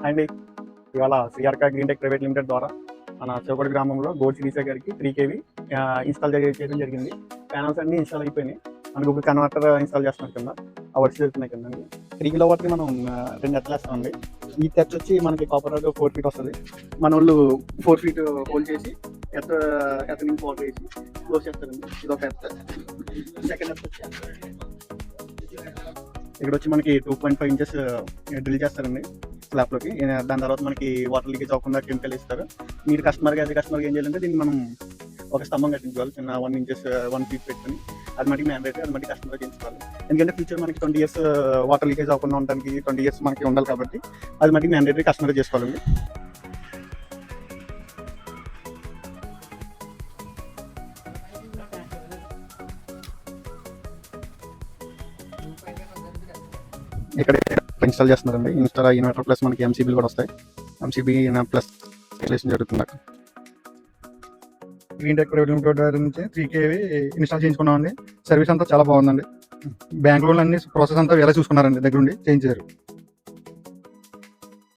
అండి ఇవాళ శ్రీహర్క green tech private limited ద్వారా మన చౌకటి గ్రామంలో గోడ్ శ్రీశా గారికి 3 kV ఇన్స్టాల్ చేయడం జరిగింది. ప్యానల్స్ అన్ని ఇన్స్టాల్ అయిపోయినాయి. మనకు ఒక కన్వర్టర్ ఇన్స్టాల్ చేస్తున్నారు కింద, ఆ వర్క్స్ జరుగుతున్నాయి కింద. 3 kW మనం 2 నెట్లు వేస్తామండి. ఈ టచ్ వచ్చి మనకి కాపర్ 4 feet వస్తుంది. మన వాళ్ళు 4 feet హోల్డ్ చేసి ఎత్త నుంచి వాటర్ వేసి క్లోజ్ చేస్తారండి. ఇది ఒక ఎత్త. సెకండ్ ఎత్త వచ్చి ఇక్కడ వచ్చి మనకి 2.5 inches డ్రిల్ చేస్తారండి స్లాబ్లోకి. దాని తర్వాత మనకి వాటర్ లీకేజ్ అవ్వకుండా కెమికల్ ఇస్తారు. మీరు కస్టమర్కి ఏం చేయాలంటే దీన్ని మనం ఒక స్తంభం కట్టించుకోవాలి, చిన్న 1 inches 1 feet పెట్టుకుని. అది మనకి మ్యాండేటరీ, అది మనకి కస్టమర్ చేయించుకోవాలి. ఎందుకంటే ఫ్యూచర్ మనకి 20 years వాటర్ లీకేజ్ అవ్వకుండా ఉండడానికి 20 years మనకి ఉండాలి కాబట్టి అది మనకి మ్యాండేటరీ కస్టమర్ చేసుకోవాలండి. ఇక్కడ ఇన్స్టాల్ చేస్తున్నారండి. ఇన్స్టాల్ ఇన్వర్టర్ ప్లస్ మనకి ఎంసీబీలు కూడా వస్తాయి. ఎంసీబీ ప్లస్ ఇన్స్టాలేషన్ జరుగుతుంది. గ్రీన్ టెక్ ప్రైవేట్ లిమిటెడ్ నుంచి 3 kV ఇన్స్టాల్ చేయించుకున్నామండి. సర్వీస్ అంతా చాలా బాగుందండి. బ్యాంక్ లోన్ అన్ని ప్రాసెస్ అంతా ఎలా చూసుకున్నారండి, దగ్గరుండి చేయించారు.